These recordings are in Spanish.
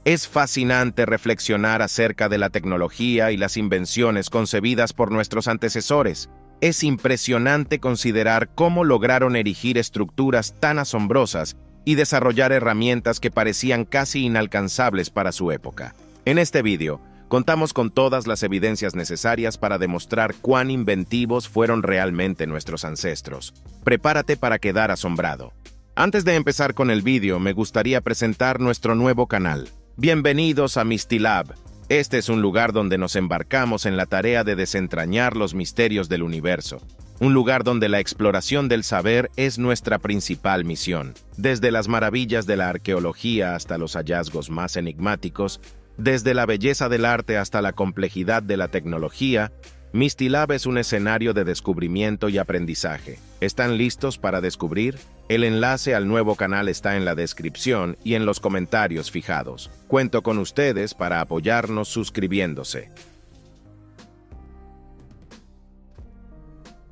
Es fascinante reflexionar acerca de la tecnología y las invenciones concebidas por nuestros antecesores. Es impresionante considerar cómo lograron erigir estructuras tan asombrosas y desarrollar herramientas que parecían casi inalcanzables para su época. En este vídeo, contamos con todas las evidencias necesarias para demostrar cuán inventivos fueron realmente nuestros ancestros. Prepárate para quedar asombrado. Antes de empezar con el vídeo, me gustaría presentar nuestro nuevo canal. Bienvenidos a Mistilab. Este es un lugar donde nos embarcamos en la tarea de desentrañar los misterios del universo. Un lugar donde la exploración del saber es nuestra principal misión. Desde las maravillas de la arqueología hasta los hallazgos más enigmáticos, desde la belleza del arte hasta la complejidad de la tecnología, Mistilab es un escenario de descubrimiento y aprendizaje. ¿Están listos para descubrir? El enlace al nuevo canal está en la descripción y en los comentarios fijados. Cuento con ustedes para apoyarnos suscribiéndose.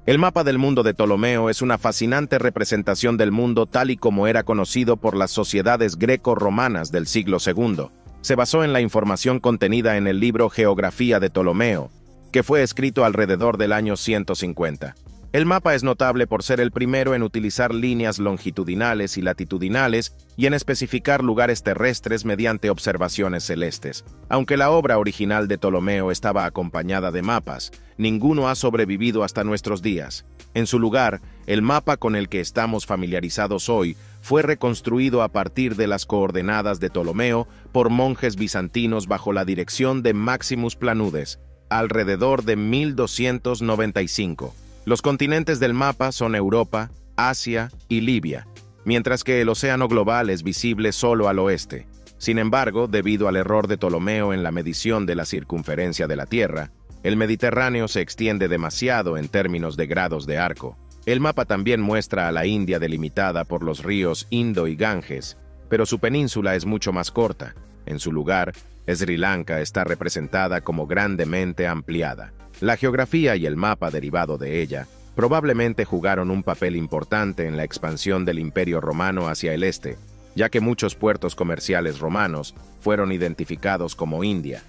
El mapa del mundo de Ptolomeo es una fascinante representación del mundo tal y como era conocido por las sociedades greco-romanas del siglo II. Se basó en la información contenida en el libro Geografía de Ptolomeo, que fue escrito alrededor del año 150. El mapa es notable por ser el primero en utilizar líneas longitudinales y latitudinales y en especificar lugares terrestres mediante observaciones celestes. Aunque la obra original de Ptolomeo estaba acompañada de mapas, ninguno ha sobrevivido hasta nuestros días. En su lugar, el mapa con el que estamos familiarizados hoy fue reconstruido a partir de las coordenadas de Ptolomeo por monjes bizantinos bajo la dirección de Maximus Planudes, alrededor de 1295. Los continentes del mapa son Europa, Asia y Libia, mientras que el océano global es visible solo al oeste. Sin embargo, debido al error de Ptolomeo en la medición de la circunferencia de la Tierra, el Mediterráneo se extiende demasiado en términos de grados de arco. El mapa también muestra a la India delimitada por los ríos Indo y Ganges, pero su península es mucho más corta. En su lugar, Sri Lanka está representada como grandemente ampliada. La geografía y el mapa derivado de ella probablemente jugaron un papel importante en la expansión del Imperio Romano hacia el este, ya que muchos puertos comerciales romanos fueron identificados como India.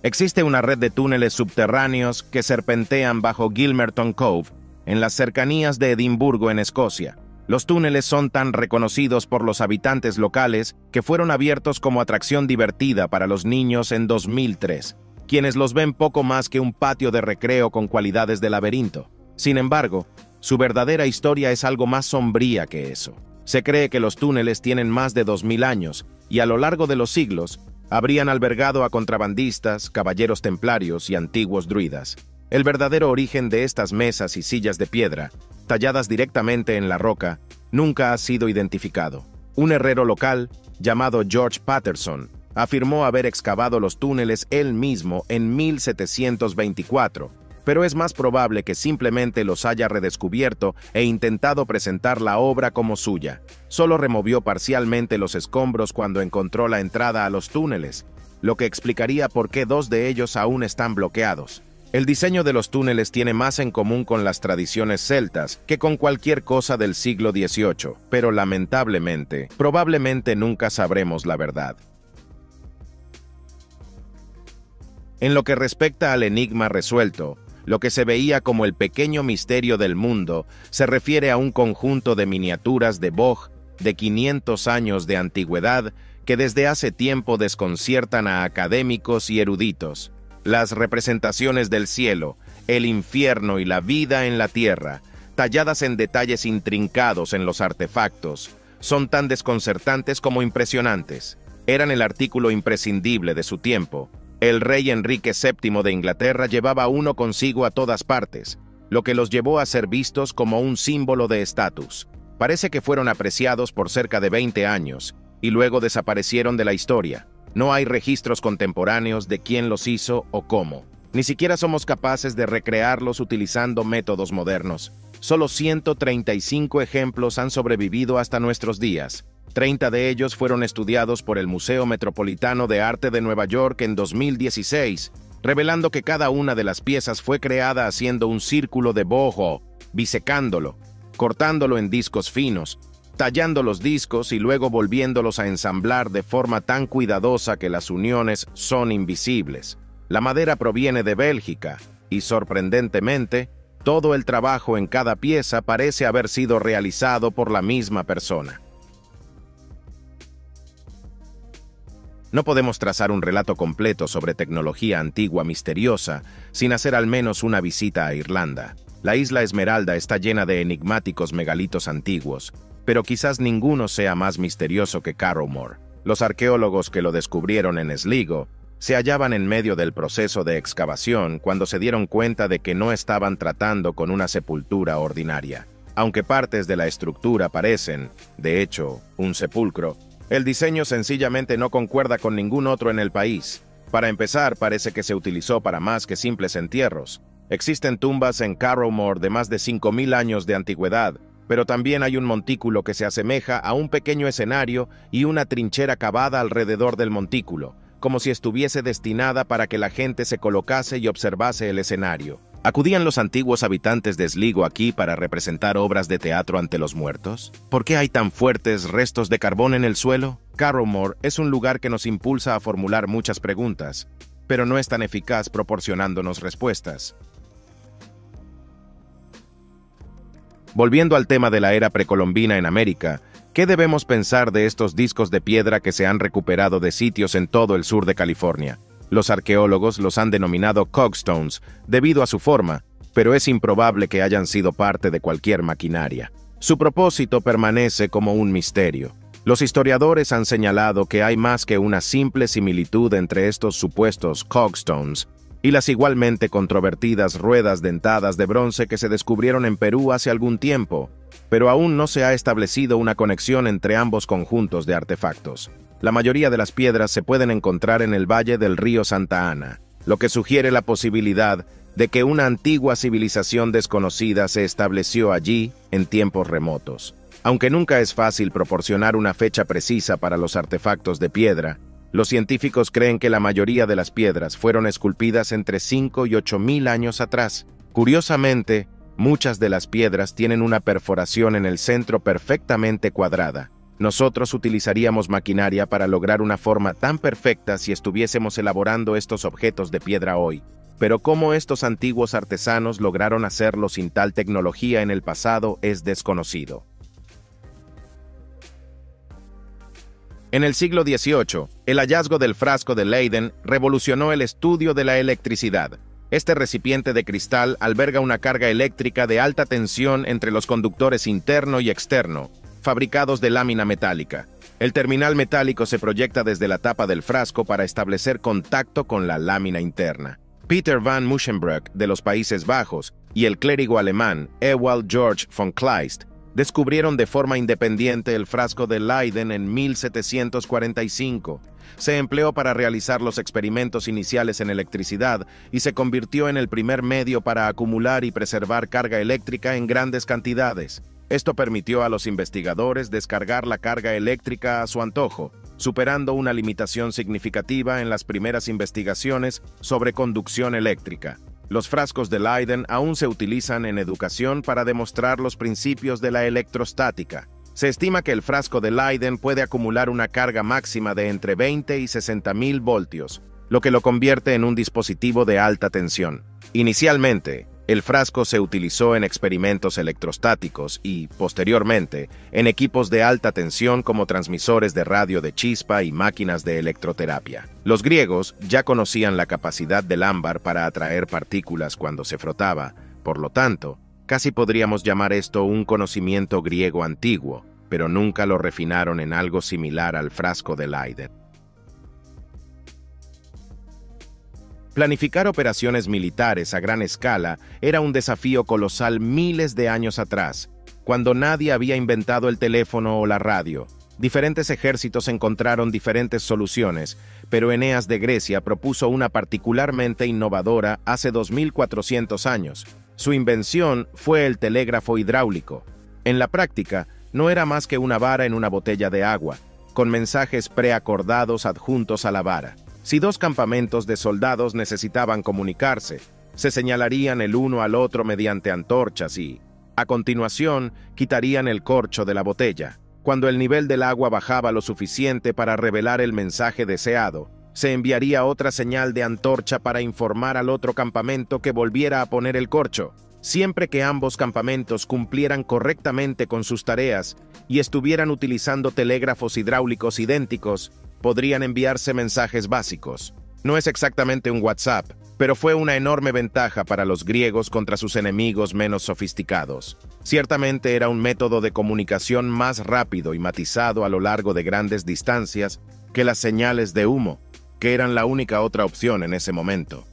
Existe una red de túneles subterráneos que serpentean bajo Gilmerton Cove, en las cercanías de Edimburgo, en Escocia. Los túneles son tan reconocidos por los habitantes locales que fueron abiertos como atracción divertida para los niños en 2003, quienes los ven poco más que un patio de recreo con cualidades de laberinto. Sin embargo, su verdadera historia es algo más sombría que eso. Se cree que los túneles tienen más de 2000 años y a lo largo de los siglos habrían albergado a contrabandistas, caballeros templarios y antiguos druidas. El verdadero origen de estas mesas y sillas de piedra, talladas directamente en la roca, nunca ha sido identificado. Un herrero local, llamado George Patterson, afirmó haber excavado los túneles él mismo en 1724, pero es más probable que simplemente los haya redescubierto e intentado presentar la obra como suya. Solo removió parcialmente los escombros cuando encontró la entrada a los túneles, lo que explicaría por qué dos de ellos aún están bloqueados. El diseño de los túneles tiene más en común con las tradiciones celtas que con cualquier cosa del siglo XVIII, pero lamentablemente, probablemente nunca sabremos la verdad. En lo que respecta al enigma resuelto, lo que se veía como el pequeño misterio del mundo se refiere a un conjunto de miniaturas de boj de 500 años de antigüedad que desde hace tiempo desconciertan a académicos y eruditos. Las representaciones del cielo, el infierno y la vida en la tierra, talladas en detalles intrincados en los artefactos, son tan desconcertantes como impresionantes. Eran el artículo imprescindible de su tiempo. El rey Enrique VII de Inglaterra llevaba uno consigo a todas partes, lo que los llevó a ser vistos como un símbolo de estatus. Parece que fueron apreciados por cerca de 20 años, y luego desaparecieron de la historia. No hay registros contemporáneos de quién los hizo o cómo. Ni siquiera somos capaces de recrearlos utilizando métodos modernos. Solo 135 ejemplos han sobrevivido hasta nuestros días. 30 de ellos fueron estudiados por el Museo Metropolitano de Arte de Nueva York en 2016, revelando que cada una de las piezas fue creada haciendo un círculo de bojo, bisecándolo, cortándolo en discos finos, tallando los discos y luego volviéndolos a ensamblar de forma tan cuidadosa que las uniones son invisibles. La madera proviene de Bélgica y, sorprendentemente, todo el trabajo en cada pieza parece haber sido realizado por la misma persona. No podemos trazar un relato completo sobre tecnología antigua misteriosa sin hacer al menos una visita a Irlanda. La isla Esmeralda está llena de enigmáticos megalitos antiguos, pero quizás ninguno sea más misterioso que Carrowmore. Los arqueólogos que lo descubrieron en Sligo se hallaban en medio del proceso de excavación cuando se dieron cuenta de que no estaban tratando con una sepultura ordinaria. Aunque partes de la estructura parecen, de hecho, un sepulcro, el diseño sencillamente no concuerda con ningún otro en el país. Para empezar, parece que se utilizó para más que simples entierros. Existen tumbas en Carrowmore de más de 5.000 años de antigüedad, pero también hay un montículo que se asemeja a un pequeño escenario y una trinchera cavada alrededor del montículo, como si estuviese destinada para que la gente se colocase y observase el escenario. ¿Acudían los antiguos habitantes de Sligo aquí para representar obras de teatro ante los muertos? ¿Por qué hay tan fuertes restos de carbón en el suelo? Carrowmore es un lugar que nos impulsa a formular muchas preguntas, pero no es tan eficaz proporcionándonos respuestas. Volviendo al tema de la era precolombina en América, ¿qué debemos pensar de estos discos de piedra que se han recuperado de sitios en todo el sur de California? Los arqueólogos los han denominado cogstones debido a su forma, pero es improbable que hayan sido parte de cualquier maquinaria. Su propósito permanece como un misterio. Los historiadores han señalado que hay más que una simple similitud entre estos supuestos cogstones y las igualmente controvertidas ruedas dentadas de bronce que se descubrieron en Perú hace algún tiempo, pero aún no se ha establecido una conexión entre ambos conjuntos de artefactos. La mayoría de las piedras se pueden encontrar en el valle del río Santa Ana, lo que sugiere la posibilidad de que una antigua civilización desconocida se estableció allí en tiempos remotos. Aunque nunca es fácil proporcionar una fecha precisa para los artefactos de piedra, los científicos creen que la mayoría de las piedras fueron esculpidas entre 5 y 8.000 años atrás. Curiosamente, muchas de las piedras tienen una perforación en el centro perfectamente cuadrada. Nosotros utilizaríamos maquinaria para lograr una forma tan perfecta si estuviésemos elaborando estos objetos de piedra hoy. Pero cómo estos antiguos artesanos lograron hacerlo sin tal tecnología en el pasado es desconocido. En el siglo XVIII, el hallazgo del frasco de Leyden revolucionó el estudio de la electricidad. Este recipiente de cristal alberga una carga eléctrica de alta tensión entre los conductores interno y externo, fabricados de lámina metálica. El terminal metálico se proyecta desde la tapa del frasco para establecer contacto con la lámina interna. Peter van Musschenbroek, de los Países Bajos, y el clérigo alemán Ewald Georg von Kleist descubrieron de forma independiente el frasco de Leyden en 1745. Se empleó para realizar los experimentos iniciales en electricidad y se convirtió en el primer medio para acumular y preservar carga eléctrica en grandes cantidades. Esto permitió a los investigadores descargar la carga eléctrica a su antojo, superando una limitación significativa en las primeras investigaciones sobre conducción eléctrica. Los frascos de Leyden aún se utilizan en educación para demostrar los principios de la electrostática. Se estima que el frasco de Leyden puede acumular una carga máxima de entre 20 y 60.000 voltios, lo que lo convierte en un dispositivo de alta tensión. Inicialmente, el frasco se utilizó en experimentos electrostáticos y, posteriormente, en equipos de alta tensión como transmisores de radio de chispa y máquinas de electroterapia. Los griegos ya conocían la capacidad del ámbar para atraer partículas cuando se frotaba, por lo tanto, casi podríamos llamar esto un conocimiento griego antiguo, pero nunca lo refinaron en algo similar al frasco de Leyden. Planificar operaciones militares a gran escala era un desafío colosal miles de años atrás, cuando nadie había inventado el teléfono o la radio. Diferentes ejércitos encontraron diferentes soluciones, pero Eneas de Grecia propuso una particularmente innovadora hace 2400 años. Su invención fue el telégrafo hidráulico. En la práctica, no era más que una vara en una botella de agua, con mensajes preacordados adjuntos a la vara. Si dos campamentos de soldados necesitaban comunicarse, se señalarían el uno al otro mediante antorchas y, a continuación, quitarían el corcho de la botella. Cuando el nivel del agua bajaba lo suficiente para revelar el mensaje deseado, se enviaría otra señal de antorcha para informar al otro campamento que volviera a poner el corcho. Siempre que ambos campamentos cumplieran correctamente con sus tareas y estuvieran utilizando telégrafos hidráulicos idénticos, podrían enviarse mensajes básicos. No es exactamente un WhatsApp, pero fue una enorme ventaja para los griegos contra sus enemigos menos sofisticados. Ciertamente era un método de comunicación más rápido y matizado a lo largo de grandes distancias que las señales de humo, que eran la única otra opción en ese momento.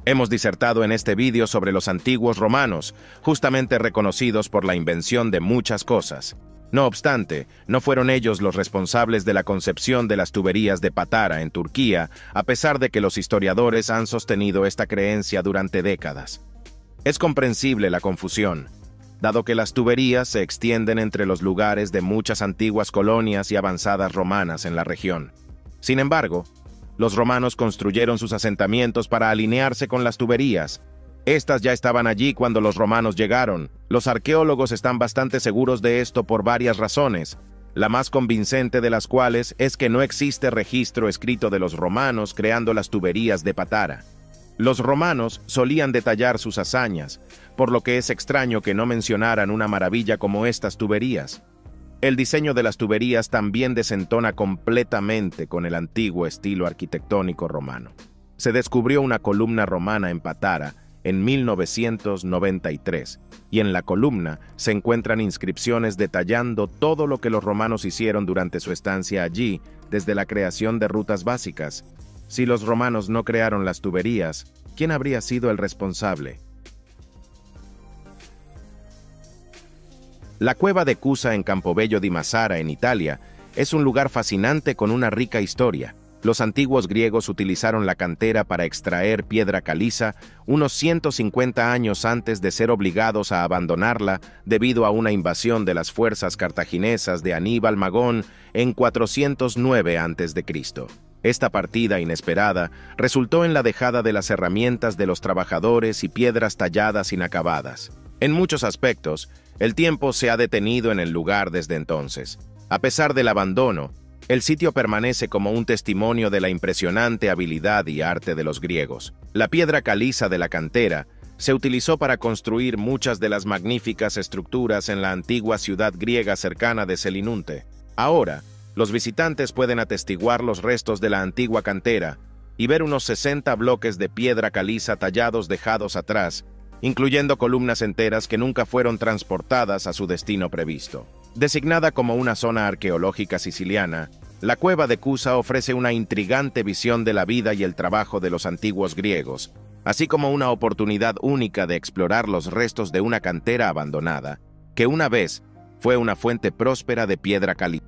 Hemos disertado en este vídeo sobre los antiguos romanos, justamente reconocidos por la invención de muchas cosas. No obstante, no fueron ellos los responsables de la concepción de las tuberías de Patara en Turquía, a pesar de que los historiadores han sostenido esta creencia durante décadas. Es comprensible la confusión, dado que las tuberías se extienden entre los lugares de muchas antiguas colonias y avanzadas romanas en la región. Sin embargo, los romanos construyeron sus asentamientos para alinearse con las tuberías. Estas ya estaban allí cuando los romanos llegaron. Los arqueólogos están bastante seguros de esto por varias razones, la más convincente de las cuales es que no existe registro escrito de los romanos creando las tuberías de Patara. Los romanos solían detallar sus hazañas, por lo que es extraño que no mencionaran una maravilla como estas tuberías. El diseño de las tuberías también desentona completamente con el antiguo estilo arquitectónico romano. Se descubrió una columna romana en Patara en 1993, y en la columna se encuentran inscripciones detallando todo lo que los romanos hicieron durante su estancia allí, desde la creación de rutas básicas. Si los romanos no crearon las tuberías, ¿quién habría sido el responsable? La cueva de Cusa en Campobello di Mazara, en Italia, es un lugar fascinante con una rica historia. Los antiguos griegos utilizaron la cantera para extraer piedra caliza unos 150 años antes de ser obligados a abandonarla debido a una invasión de las fuerzas cartaginesas de Aníbal Magón en 409 a.C. Esta partida inesperada resultó en la dejada de las herramientas de los trabajadores y piedras talladas inacabadas. En muchos aspectos, el tiempo se ha detenido en el lugar desde entonces. A pesar del abandono, el sitio permanece como un testimonio de la impresionante habilidad y arte de los griegos. La piedra caliza de la cantera se utilizó para construir muchas de las magníficas estructuras en la antigua ciudad griega cercana de Selinunte. Ahora, los visitantes pueden atestiguar los restos de la antigua cantera y ver unos 60 bloques de piedra caliza tallados dejados atrás, incluyendo columnas enteras que nunca fueron transportadas a su destino previsto. Designada como una zona arqueológica siciliana, la cueva de Cusa ofrece una intrigante visión de la vida y el trabajo de los antiguos griegos, así como una oportunidad única de explorar los restos de una cantera abandonada, que una vez fue una fuente próspera de piedra caliza.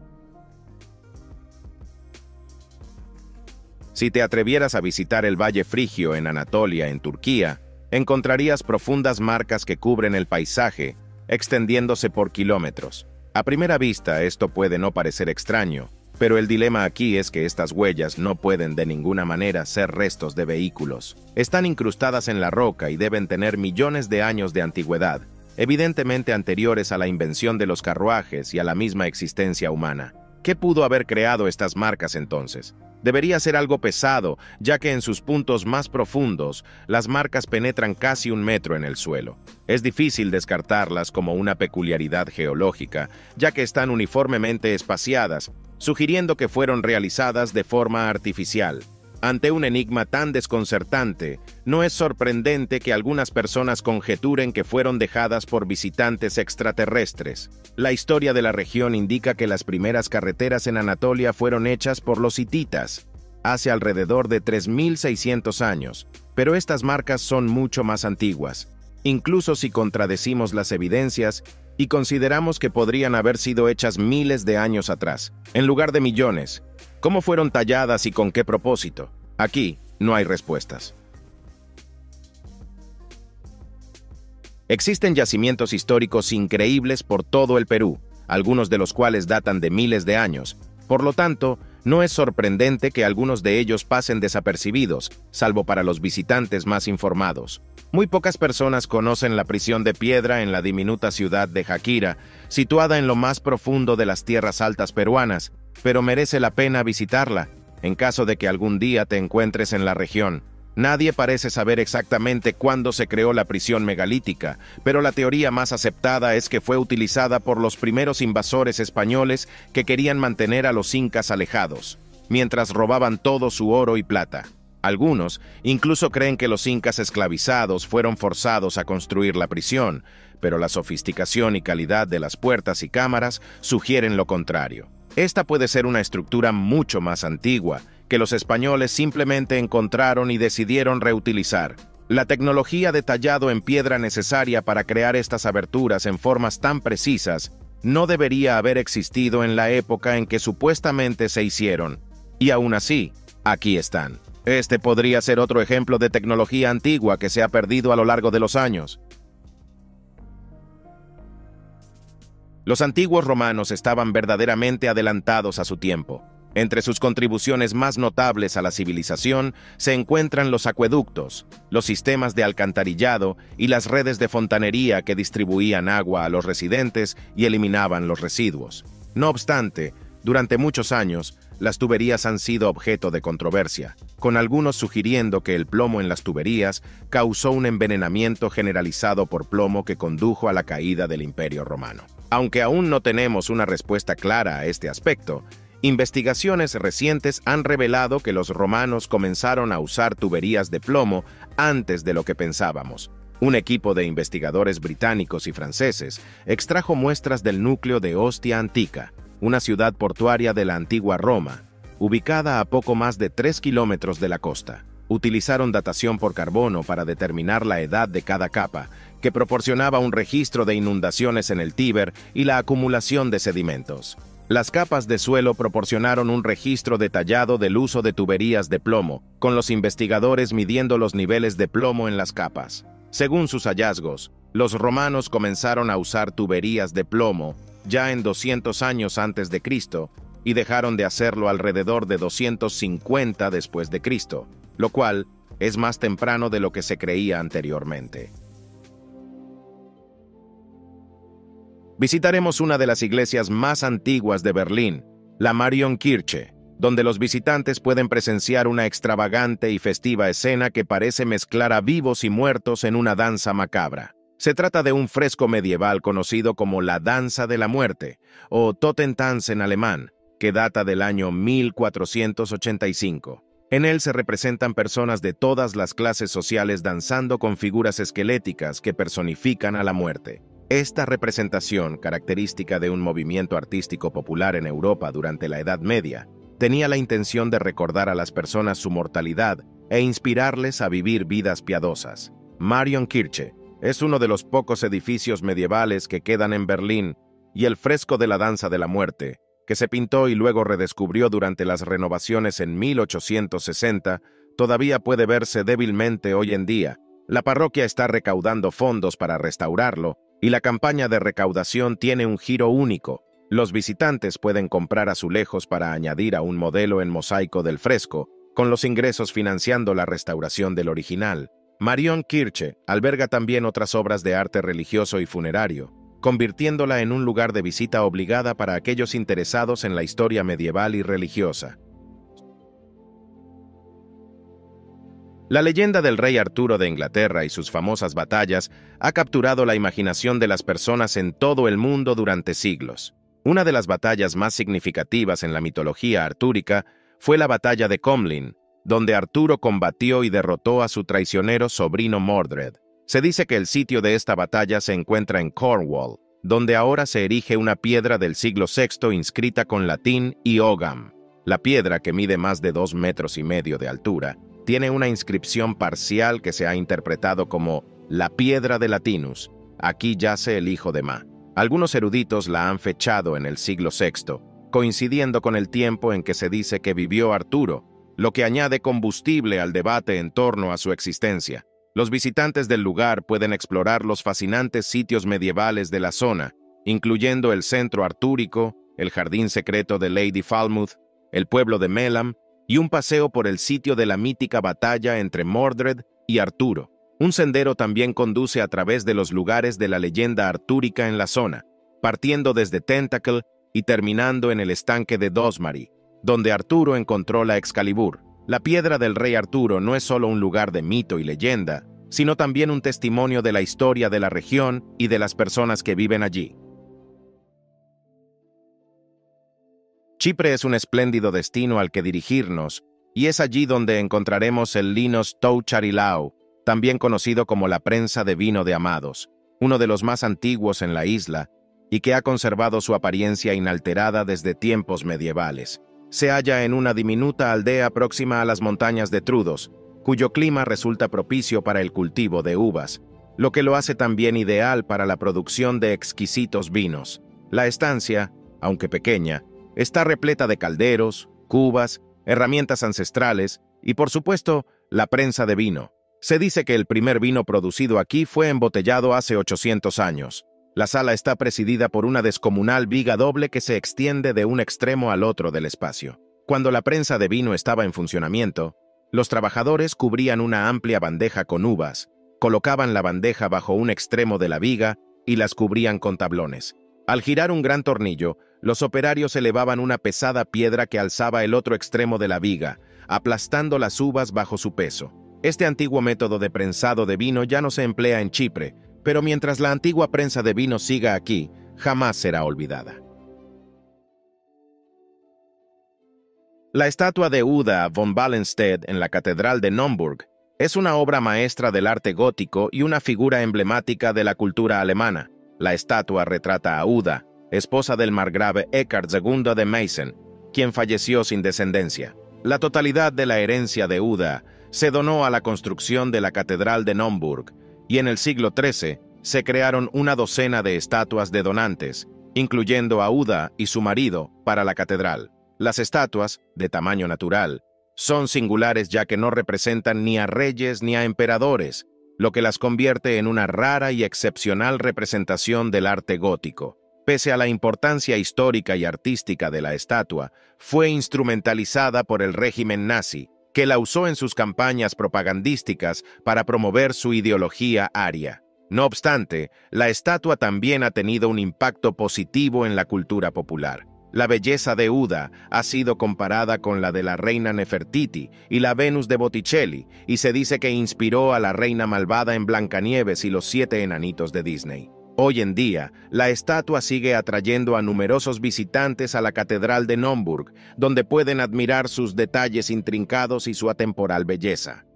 Si te atrevieras a visitar el Valle Frigio en Anatolia, en Turquía, encontrarías profundas marcas que cubren el paisaje, extendiéndose por kilómetros. A primera vista, esto puede no parecer extraño, pero el dilema aquí es que estas huellas no pueden de ninguna manera ser restos de vehículos. Están incrustadas en la roca y deben tener millones de años de antigüedad, evidentemente anteriores a la invención de los carruajes y a la misma existencia humana. ¿Qué pudo haber creado estas marcas entonces? Debería ser algo pesado, ya que en sus puntos más profundos, las marcas penetran casi 1 metro en el suelo. Es difícil descartarlas como una peculiaridad geológica, ya que están uniformemente espaciadas, sugiriendo que fueron realizadas de forma artificial. Ante un enigma tan desconcertante, no es sorprendente que algunas personas conjeturen que fueron dejadas por visitantes extraterrestres. La historia de la región indica que las primeras carreteras en Anatolia fueron hechas por los hititas, hace alrededor de 3.600 años, pero estas marcas son mucho más antiguas. Incluso si contradecimos las evidencias y consideramos que podrían haber sido hechas miles de años atrás, en lugar de millones, ¿cómo fueron talladas y con qué propósito? Aquí no hay respuestas. Existen yacimientos históricos increíbles por todo el Perú, algunos de los cuales datan de miles de años. Por lo tanto, No es sorprendente que algunos de ellos pasen desapercibidos, salvo para los visitantes más informados. Muy pocas personas conocen la prisión de piedra en la diminuta ciudad de Jaquira, situada en lo más profundo de las tierras altas peruanas, pero merece la pena visitarla, en caso de que algún día te encuentres en la región. Nadie parece saber exactamente cuándo se creó la prisión megalítica, pero la teoría más aceptada es que fue utilizada por los primeros invasores españoles que querían mantener a los incas alejados, mientras robaban todo su oro y plata. Algunos incluso creen que los incas esclavizados fueron forzados a construir la prisión, pero la sofisticación y calidad de las puertas y cámaras sugieren lo contrario. Esta puede ser una estructura mucho más antigua, que los españoles simplemente encontraron y decidieron reutilizar. La tecnología de tallado en piedra necesaria para crear estas aberturas en formas tan precisas no debería haber existido en la época en que supuestamente se hicieron. Y aún así, aquí están. Este podría ser otro ejemplo de tecnología antigua que se ha perdido a lo largo de los años. Los antiguos romanos estaban verdaderamente adelantados a su tiempo. Entre sus contribuciones más notables a la civilización se encuentran los acueductos, los sistemas de alcantarillado y las redes de fontanería que distribuían agua a los residentes y eliminaban los residuos. No obstante, durante muchos años, las tuberías han sido objeto de controversia, con algunos sugiriendo que el plomo en las tuberías causó un envenenamiento generalizado por plomo que condujo a la caída del Imperio Romano. Aunque aún no tenemos una respuesta clara a este aspecto, investigaciones recientes han revelado que los romanos comenzaron a usar tuberías de plomo antes de lo que pensábamos. Un equipo de investigadores británicos y franceses extrajo muestras del núcleo de Ostia Antica, una ciudad portuaria de la antigua Roma, ubicada a poco más de 3 kilómetros de la costa. Utilizaron datación por carbono para determinar la edad de cada capa, que proporcionaba un registro de inundaciones en el Tíber y la acumulación de sedimentos. Las capas de suelo proporcionaron un registro detallado del uso de tuberías de plomo, con los investigadores midiendo los niveles de plomo en las capas. Según sus hallazgos, los romanos comenzaron a usar tuberías de plomo ya en 200 años antes de Cristo y dejaron de hacerlo alrededor de 250 después de Cristo, lo cual es más temprano de lo que se creía anteriormente. Visitaremos una de las iglesias más antiguas de Berlín, la Marionkirche, donde los visitantes pueden presenciar una extravagante y festiva escena que parece mezclar a vivos y muertos en una danza macabra. Se trata de un fresco medieval conocido como la Danza de la Muerte, o Totentanz en alemán, que data del año 1485. En él se representan personas de todas las clases sociales danzando con figuras esqueléticas que personifican a la muerte. Esta representación, característica de un movimiento artístico popular en Europa durante la Edad Media, tenía la intención de recordar a las personas su mortalidad e inspirarles a vivir vidas piadosas. Marionkirche es uno de los pocos edificios medievales que quedan en Berlín, y el fresco de la Danza de la Muerte, que se pintó y luego redescubrió durante las renovaciones en 1860, todavía puede verse débilmente hoy en día. La parroquia está recaudando fondos para restaurarlo, y la campaña de recaudación tiene un giro único. Los visitantes pueden comprar azulejos para añadir a un modelo en mosaico del fresco, con los ingresos financiando la restauración del original. Marionkirche alberga también otras obras de arte religioso y funerario, convirtiéndola en un lugar de visita obligada para aquellos interesados en la historia medieval y religiosa. La leyenda del rey Arturo de Inglaterra y sus famosas batallas ha capturado la imaginación de las personas en todo el mundo durante siglos. Una de las batallas más significativas en la mitología artúrica fue la batalla de Comlin, donde Arturo combatió y derrotó a su traicionero sobrino Mordred. Se dice que el sitio de esta batalla se encuentra en Cornwall, donde ahora se erige una piedra del siglo VI inscrita con latín y Ogam. La piedra, que mide más de 2,5 metros de altura, tiene una inscripción parcial que se ha interpretado como la piedra de Latinus. Aquí yace el hijo de Ma. Algunos eruditos la han fechado en el siglo VI, coincidiendo con el tiempo en que se dice que vivió Arturo, lo que añade combustible al debate en torno a su existencia. Los visitantes del lugar pueden explorar los fascinantes sitios medievales de la zona, incluyendo el centro artúrico, el jardín secreto de Lady Falmouth el pueblo de Melam y un paseo por el sitio de la mítica batalla entre Mordred y Arturo. Un sendero también conduce a través de los lugares de la leyenda artúrica en la zona, partiendo desde Tentacle y terminando en el estanque de Dosmary, donde Arturo encontró la Excalibur. La piedra del rey Arturo no es solo un lugar de mito y leyenda, sino también un testimonio de la historia de la región y de las personas que viven allí. Chipre es un espléndido destino al que dirigirnos, y es allí donde encontraremos el Linos Tou Charilao, también conocido como la prensa de vino de Amados, uno de los más antiguos en la isla, y que ha conservado su apariencia inalterada desde tiempos medievales. Se halla en una diminuta aldea próxima a las montañas de Trudos, cuyo clima resulta propicio para el cultivo de uvas, lo que lo hace también ideal para la producción de exquisitos vinos. La estancia, aunque pequeña, está repleta de calderos, cubas, herramientas ancestrales y, por supuesto, la prensa de vino. Se dice que el primer vino producido aquí fue embotellado hace 800 años. La sala está presidida por una descomunal viga doble que se extiende de un extremo al otro del espacio. Cuando la prensa de vino estaba en funcionamiento, los trabajadores cubrían una amplia bandeja con uvas, colocaban la bandeja bajo un extremo de la viga y las cubrían con tablones. Al girar un gran tornillo, los operarios elevaban una pesada piedra que alzaba el otro extremo de la viga, aplastando las uvas bajo su peso. Este antiguo método de prensado de vino ya no se emplea en Chipre, pero mientras la antigua prensa de vino siga aquí, jamás será olvidada. La estatua de Uda von Wallenstedt en la Catedral de Naumburg es una obra maestra del arte gótico y una figura emblemática de la cultura alemana. La estatua retrata a Uda, esposa del margrave Eckhard II de Meissen, quien falleció sin descendencia. La totalidad de la herencia de Uda se donó a la construcción de la Catedral de Naumburg, y en el siglo XIII se crearon una docena de estatuas de donantes, incluyendo a Uda y su marido, para la catedral. Las estatuas, de tamaño natural, son singulares ya que no representan ni a reyes ni a emperadores, lo que las convierte en una rara y excepcional representación del arte gótico. Pese a la importancia histórica y artística de la estatua, fue instrumentalizada por el régimen nazi, que la usó en sus campañas propagandísticas para promover su ideología aria. No obstante, la estatua también ha tenido un impacto positivo en la cultura popular. La belleza de Uda ha sido comparada con la de la reina Nefertiti y la Venus de Botticelli, y se dice que inspiró a la reina malvada en Blancanieves y los 7 enanitos de Disney. Hoy en día, la estatua sigue atrayendo a numerosos visitantes a la Catedral de Naumburg, donde pueden admirar sus detalles intrincados y su atemporal belleza.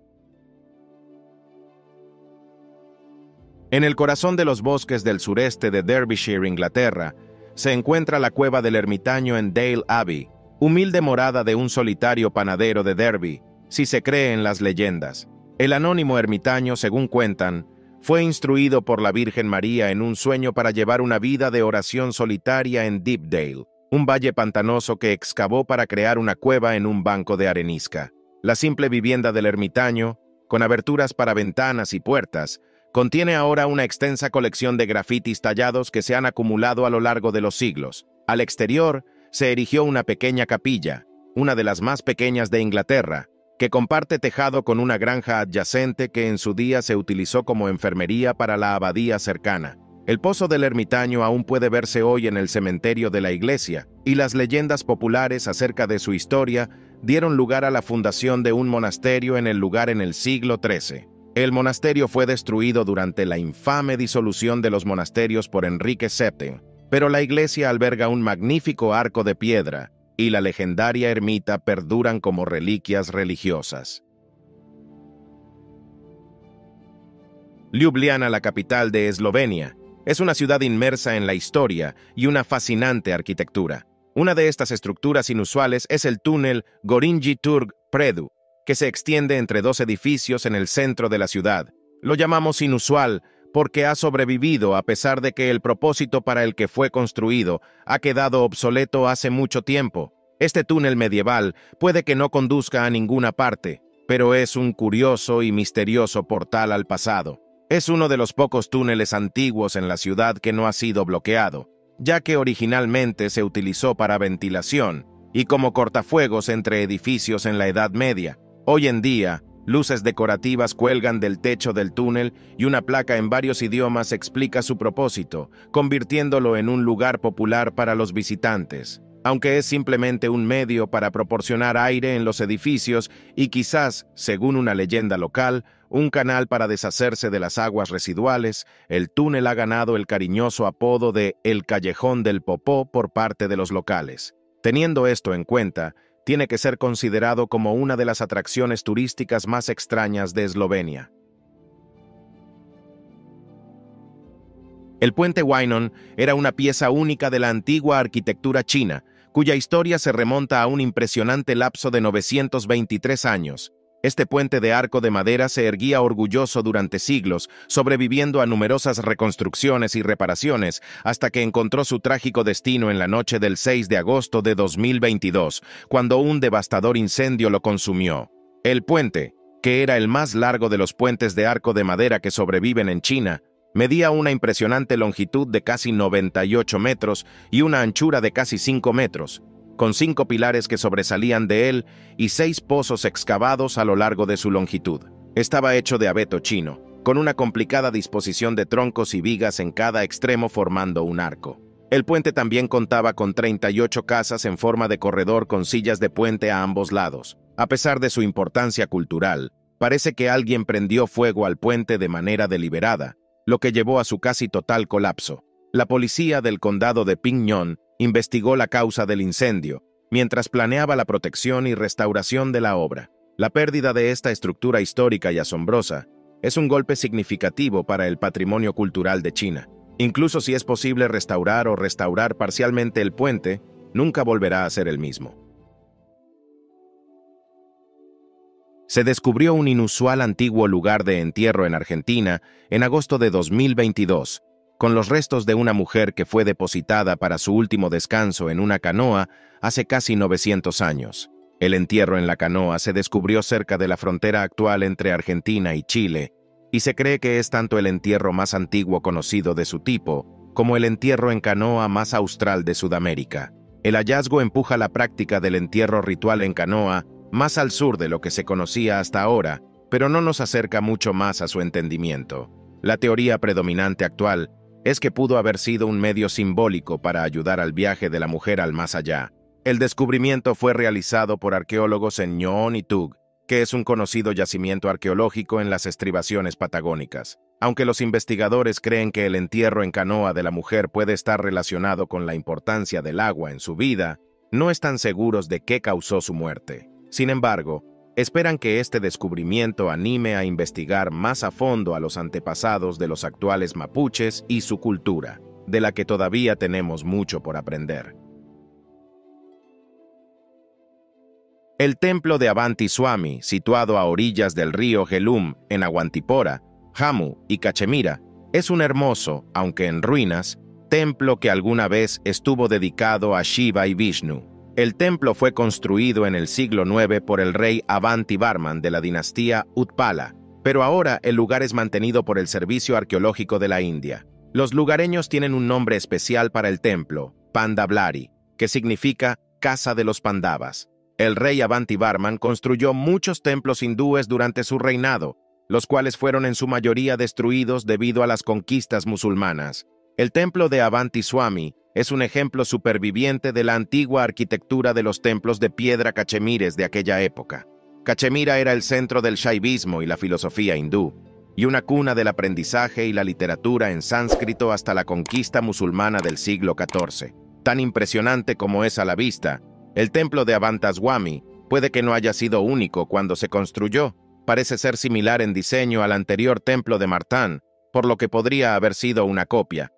En el corazón de los bosques del sureste de Derbyshire, Inglaterra, se encuentra la cueva del ermitaño en Dale Abbey, humilde morada de un solitario panadero de Derby, si se cree en las leyendas. El anónimo ermitaño, según cuentan, fue instruido por la Virgen María en un sueño para llevar una vida de oración solitaria en Deepdale, un valle pantanoso que excavó para crear una cueva en un banco de arenisca. La simple vivienda del ermitaño, con aberturas para ventanas y puertas, contiene ahora una extensa colección de grafitis tallados que se han acumulado a lo largo de los siglos. Al exterior se erigió una pequeña capilla, una de las más pequeñas de Inglaterra, que comparte tejado con una granja adyacente que en su día se utilizó como enfermería para la abadía cercana. El pozo del ermitaño aún puede verse hoy en el cementerio de la iglesia, y las leyendas populares acerca de su historia dieron lugar a la fundación de un monasterio en el lugar en el siglo XIII. El monasterio fue destruido durante la infame disolución de los monasterios por Enrique VII, pero la iglesia alberga un magnífico arco de piedra, y la legendaria ermita perduran como reliquias religiosas. Ljubljana, la capital de Eslovenia, es una ciudad inmersa en la historia y una fascinante arquitectura. Una de estas estructuras inusuales es el túnel Gorinji Trg Predu, que se extiende entre 2 edificios en el centro de la ciudad. Lo llamamos inusual porque ha sobrevivido a pesar de que el propósito para el que fue construido ha quedado obsoleto hace mucho tiempo. Este túnel medieval puede que no conduzca a ninguna parte, pero es un curioso y misterioso portal al pasado. Es uno de los pocos túneles antiguos en la ciudad que no ha sido bloqueado, ya que originalmente se utilizó para ventilación, y como cortafuegos entre edificios en la Edad Media. Hoy en día, luces decorativas cuelgan del techo del túnel y una placa en varios idiomas explica su propósito, convirtiéndolo en un lugar popular para los visitantes. Aunque es simplemente un medio para proporcionar aire en los edificios y quizás, según una leyenda local, un canal para deshacerse de las aguas residuales, el túnel ha ganado el cariñoso apodo de El Callejón del Popó por parte de los locales. Teniendo esto en cuenta, tiene que ser considerado como una de las atracciones turísticas más extrañas de Eslovenia. El puente Wajnon era una pieza única de la antigua arquitectura china, cuya historia se remonta a un impresionante lapso de 923 años. Este puente de arco de madera se erguía orgulloso durante siglos, sobreviviendo a numerosas reconstrucciones y reparaciones, hasta que encontró su trágico destino en la noche del 6 de agosto de 2022, cuando un devastador incendio lo consumió. El puente, que era el más largo de los puentes de arco de madera que sobreviven en China, medía una impresionante longitud de casi 98 metros y una anchura de casi 5 metros, con 5 pilares que sobresalían de él y 6 pozos excavados a lo largo de su longitud. Estaba hecho de abeto chino, con una complicada disposición de troncos y vigas en cada extremo formando un arco. El puente también contaba con 38 casas en forma de corredor con sillas de puente a ambos lados. A pesar de su importancia cultural, parece que alguien prendió fuego al puente de manera deliberada, lo que llevó a su casi total colapso. La policía del condado de Pingñón investigó la causa del incendio, mientras planeaba la protección y restauración de la obra. La pérdida de esta estructura histórica y asombrosa es un golpe significativo para el patrimonio cultural de China. Incluso si es posible restaurar o restaurar parcialmente el puente, nunca volverá a ser el mismo. Se descubrió un inusual antiguo lugar de entierro en Argentina en agosto de 2022, con los restos de una mujer que fue depositada para su último descanso en una canoa hace casi 900 años. El entierro en la canoa se descubrió cerca de la frontera actual entre Argentina y Chile, y se cree que es tanto el entierro más antiguo conocido de su tipo, como el entierro en canoa más austral de Sudamérica. El hallazgo empuja la práctica del entierro ritual en canoa más al sur de lo que se conocía hasta ahora, pero no nos acerca mucho más a su entendimiento. La teoría predominante actual es que pudo haber sido un medio simbólico para ayudar al viaje de la mujer al más allá. El descubrimiento fue realizado por arqueólogos en Ñoon y Tug, que es un conocido yacimiento arqueológico en las estribaciones patagónicas. Aunque los investigadores creen que el entierro en canoa de la mujer puede estar relacionado con la importancia del agua en su vida, no están seguros de qué causó su muerte. Sin embargo, esperan que este descubrimiento anime a investigar más a fondo a los antepasados de los actuales mapuches y su cultura, de la que todavía tenemos mucho por aprender. El templo de Avanti Swami, situado a orillas del río Jhelum, en Awantipora, Jammu y Cachemira, es un hermoso, aunque en ruinas, templo que alguna vez estuvo dedicado a Shiva y Vishnu. El templo fue construido en el siglo IX por el rey Avantivarman de la dinastía Utpala, pero ahora el lugar es mantenido por el Servicio Arqueológico de la India. Los lugareños tienen un nombre especial para el templo, Pandablari, que significa Casa de los Pandavas. El rey Avantivarman construyó muchos templos hindúes durante su reinado, los cuales fueron en su mayoría destruidos debido a las conquistas musulmanas. El templo de Avanti Swami es un ejemplo superviviente de la antigua arquitectura de los templos de piedra cachemires de aquella época. Cachemira era el centro del shaivismo y la filosofía hindú, y una cuna del aprendizaje y la literatura en sánscrito hasta la conquista musulmana del siglo XIV. Tan impresionante como es a la vista, el templo de Avantaswamy puede que no haya sido único cuando se construyó. Parece ser similar en diseño al anterior templo de Martán, por lo que podría haber sido una copia.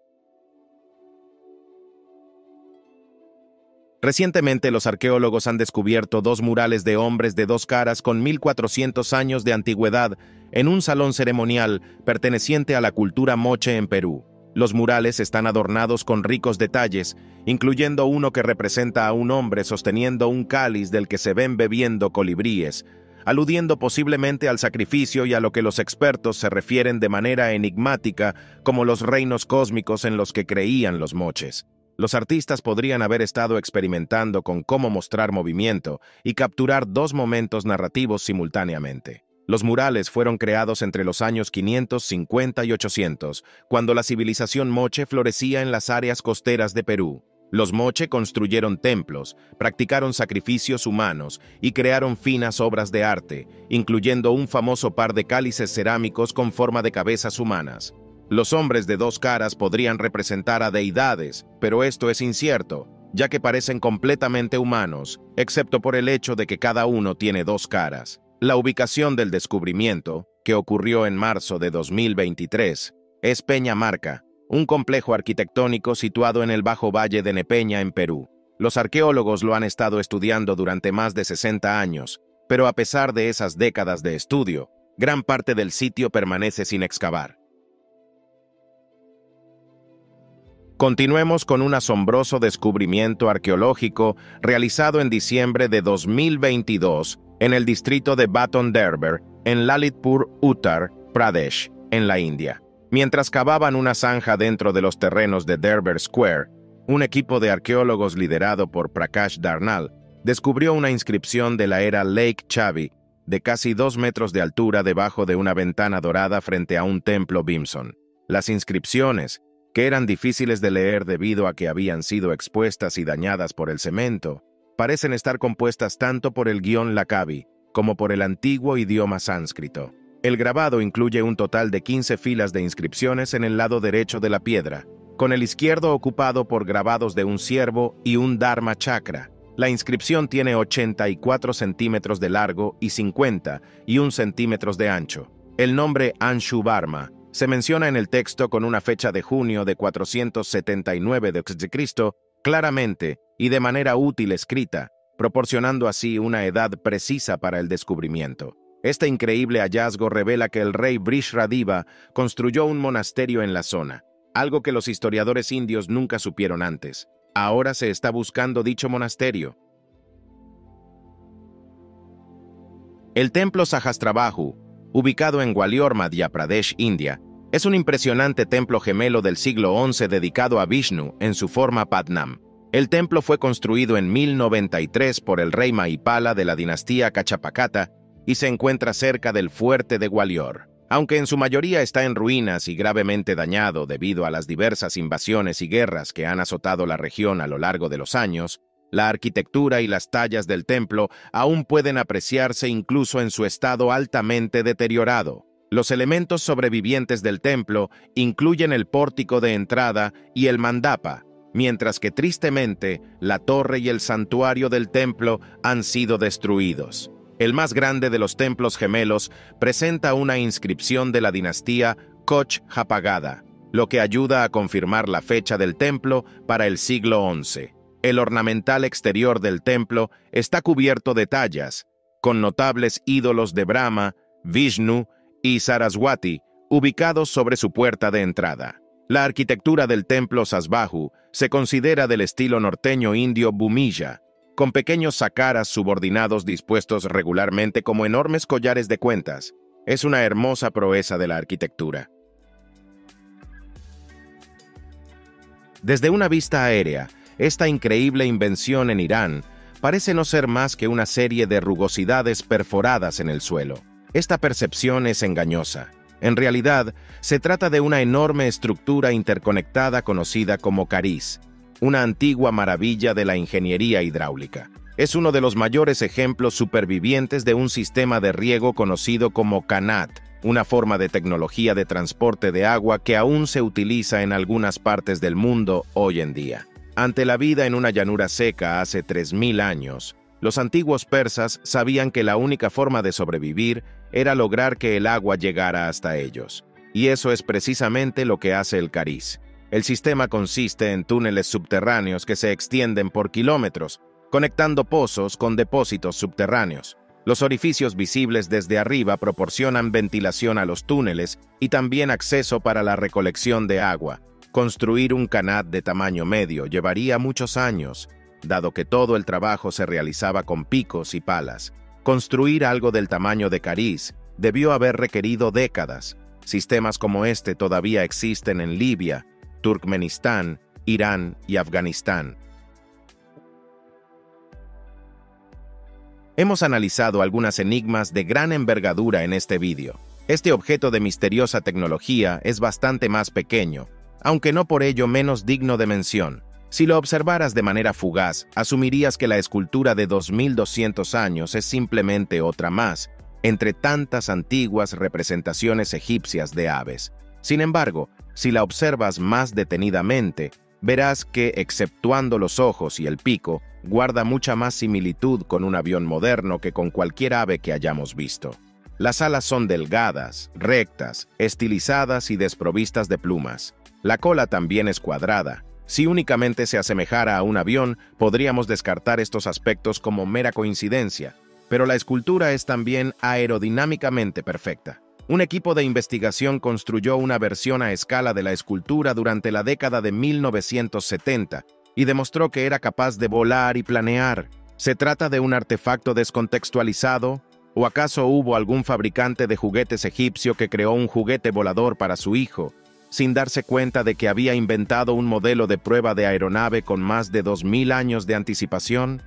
Recientemente, los arqueólogos han descubierto 2 murales de hombres de 2 caras con 1400 años de antigüedad en un salón ceremonial perteneciente a la cultura moche en Perú. Los murales están adornados con ricos detalles, incluyendo uno que representa a un hombre sosteniendo un cáliz del que se ven bebiendo colibríes, aludiendo posiblemente al sacrificio y a lo que los expertos se refieren de manera enigmática como los reinos cósmicos en los que creían los moches. Los artistas podrían haber estado experimentando con cómo mostrar movimiento y capturar dos momentos narrativos simultáneamente. Los murales fueron creados entre los años 550 y 800, cuando la civilización moche florecía en las áreas costeras de Perú. Los moche construyeron templos, practicaron sacrificios humanos y crearon finas obras de arte, incluyendo un famoso par de cálices cerámicos con forma de cabezas humanas. Los hombres de dos caras podrían representar a deidades, pero esto es incierto, ya que parecen completamente humanos, excepto por el hecho de que cada uno tiene dos caras. La ubicación del descubrimiento, que ocurrió en marzo de 2023, es Peñamarca, un complejo arquitectónico situado en el Bajo Valle de Nepeña, en Perú. Los arqueólogos lo han estado estudiando durante más de 60 años, pero a pesar de esas décadas de estudio, gran parte del sitio permanece sin excavar. Continuemos con un asombroso descubrimiento arqueológico realizado en diciembre de 2022 en el distrito de Batton-Derber, en Lalitpur, Uttar Pradesh, en la India. Mientras cavaban una zanja dentro de los terrenos de Derber Square, un equipo de arqueólogos liderado por Prakash Darnal descubrió una inscripción de la era Lake Chavi de casi 2 metros de altura debajo de una ventana dorada frente a un templo Bhimson. Las inscripciones, que eran difíciles de leer debido a que habían sido expuestas y dañadas por el cemento, parecen estar compuestas tanto por el guión Lakavi como por el antiguo idioma sánscrito. El grabado incluye un total de 15 filas de inscripciones en el lado derecho de la piedra, con el izquierdo ocupado por grabados de un ciervo y un Dharma chakra. La inscripción tiene 84 centímetros de largo y 51 centímetros de ancho. El nombre Anshu Varma se menciona en el texto con una fecha de junio de 479 d.C., claramente y de manera útil escrita, proporcionando así una edad precisa para el descubrimiento. Este increíble hallazgo revela que el rey Vrishradeva construyó un monasterio en la zona, algo que los historiadores indios nunca supieron antes. Ahora se está buscando dicho monasterio. El templo Sahasrabaju, ubicado en Gwalior, Madhya Pradesh, India, es un impresionante templo gemelo del siglo XI dedicado a Vishnu en su forma Padnam. El templo fue construido en 1093 por el rey Mahipala de la dinastía Kachapakata y se encuentra cerca del fuerte de Gwalior. Aunque en su mayoría está en ruinas y gravemente dañado debido a las diversas invasiones y guerras que han azotado la región a lo largo de los años, la arquitectura y las tallas del templo aún pueden apreciarse incluso en su estado altamente deteriorado. Los elementos sobrevivientes del templo incluyen el pórtico de entrada y el mandapa, mientras que tristemente la torre y el santuario del templo han sido destruidos. El más grande de los templos gemelos presenta una inscripción de la dinastía Koch Japagada, lo que ayuda a confirmar la fecha del templo para el siglo XI. El ornamental exterior del templo está cubierto de tallas, con notables ídolos de Brahma, Vishnu y Saraswati ubicados sobre su puerta de entrada. La arquitectura del templo Sasbahu se considera del estilo norteño indio Bhumija, con pequeños sakaras subordinados dispuestos regularmente como enormes collares de cuentas. Es una hermosa proeza de la arquitectura. Desde una vista aérea, esta increíble invención en Irán parece no ser más que una serie de rugosidades perforadas en el suelo. Esta percepción es engañosa. En realidad, se trata de una enorme estructura interconectada conocida como cariz, una antigua maravilla de la ingeniería hidráulica. Es uno de los mayores ejemplos supervivientes de un sistema de riego conocido como Kanat, una forma de tecnología de transporte de agua que aún se utiliza en algunas partes del mundo hoy en día. Ante la vida en una llanura seca hace 3000 años, los antiguos persas sabían que la única forma de sobrevivir era lograr que el agua llegara hasta ellos. Y eso es precisamente lo que hace el cariz. El sistema consiste en túneles subterráneos que se extienden por kilómetros, conectando pozos con depósitos subterráneos. Los orificios visibles desde arriba proporcionan ventilación a los túneles y también acceso para la recolección de agua. Construir un kanat de tamaño medio llevaría muchos años, dado que todo el trabajo se realizaba con picos y palas. Construir algo del tamaño de cariz debió haber requerido décadas. Sistemas como este todavía existen en Libia, Turkmenistán Irán y Afganistán. Hemos analizado algunas enigmas de gran envergadura en este vídeo. Este objeto de misteriosa tecnología es bastante más pequeño, aunque no por ello menos digno de mención. Si lo observaras de manera fugaz, asumirías que la escultura de 2200 años es simplemente otra más, entre tantas antiguas representaciones egipcias de aves. Sin embargo, si la observas más detenidamente, verás que, exceptuando los ojos y el pico, guarda mucha más similitud con un avión moderno que con cualquier ave que hayamos visto. Las alas son delgadas, rectas, estilizadas y desprovistas de plumas. La cola también es cuadrada. Si únicamente se asemejara a un avión, podríamos descartar estos aspectos como mera coincidencia, pero la escultura es también aerodinámicamente perfecta. Un equipo de investigación construyó una versión a escala de la escultura durante la década de 1970 y demostró que era capaz de volar y planear. ¿Se trata de un artefacto descontextualizado? ¿O acaso hubo algún fabricante de juguetes egipcio que creó un juguete volador para su hijo, sin darse cuenta de que había inventado un modelo de prueba de aeronave con más de 2000 años de anticipación?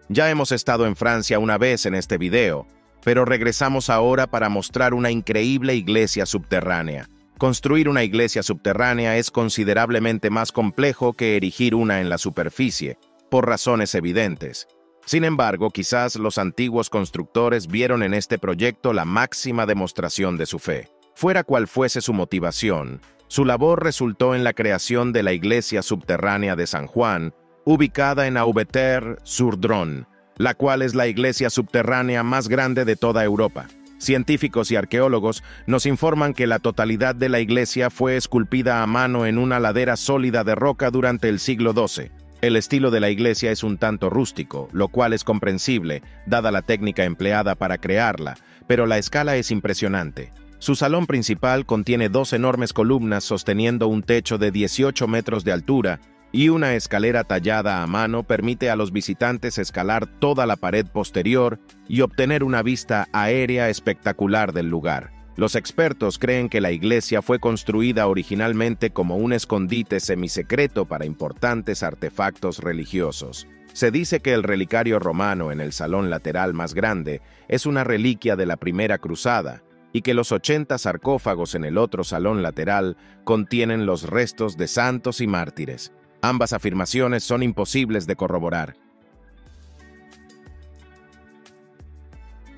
Ya hemos estado en Francia una vez en este video, pero regresamos ahora para mostrar una increíble iglesia subterránea. Construir una iglesia subterránea es considerablemente más complejo que erigir una en la superficie, por razones evidentes. Sin embargo, quizás los antiguos constructores vieron en este proyecto la máxima demostración de su fe. Fuera cual fuese su motivación, su labor resultó en la creación de la iglesia subterránea de San Juan, ubicada en Aubeterre-sur-Dronne, la cual es la iglesia subterránea más grande de toda Europa. Científicos y arqueólogos nos informan que la totalidad de la iglesia fue esculpida a mano en una ladera sólida de roca durante el siglo XII. El estilo de la iglesia es un tanto rústico, lo cual es comprensible, dada la técnica empleada para crearla, pero la escala es impresionante. Su salón principal contiene 2 enormes columnas sosteniendo un techo de 18 metros de altura, y una escalera tallada a mano permite a los visitantes escalar toda la pared posterior y obtener una vista aérea espectacular del lugar. Los expertos creen que la iglesia fue construida originalmente como un escondite semisecreto para importantes artefactos religiosos. Se dice que el relicario romano en el salón lateral más grande es una reliquia de la Primera Cruzada y que los 80 sarcófagos en el otro salón lateral contienen los restos de santos y mártires. Ambas afirmaciones son imposibles de corroborar.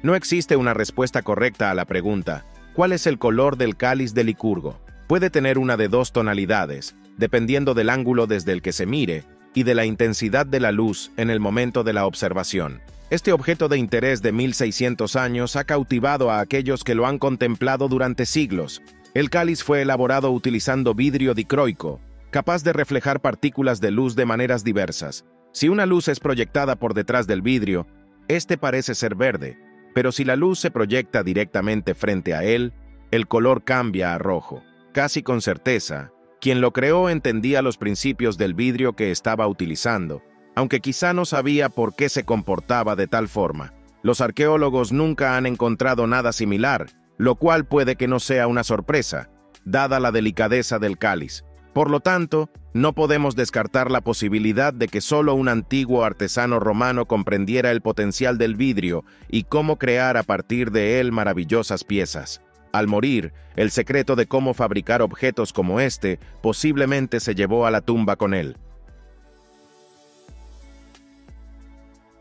No existe una respuesta correcta a la pregunta: ¿cuál es el color del cáliz de Licurgo? Puede tener una de 2 tonalidades, dependiendo del ángulo desde el que se mire y de la intensidad de la luz en el momento de la observación. Este objeto de interés de 1600 años ha cautivado a aquellos que lo han contemplado durante siglos. El cáliz fue elaborado utilizando vidrio dicroico, capaz de reflejar partículas de luz de maneras diversas. Si una luz es proyectada por detrás del vidrio, este parece ser verde, pero si la luz se proyecta directamente frente a él, el color cambia a rojo. Casi con certeza, quien lo creó entendía los principios del vidrio que estaba utilizando, aunque quizá no sabía por qué se comportaba de tal forma. Los arqueólogos nunca han encontrado nada similar, lo cual puede que no sea una sorpresa, dada la delicadeza del cáliz. Por lo tanto, no podemos descartar la posibilidad de que solo un antiguo artesano romano comprendiera el potencial del vidrio y cómo crear a partir de él maravillosas piezas. Al morir, el secreto de cómo fabricar objetos como este posiblemente se llevó a la tumba con él.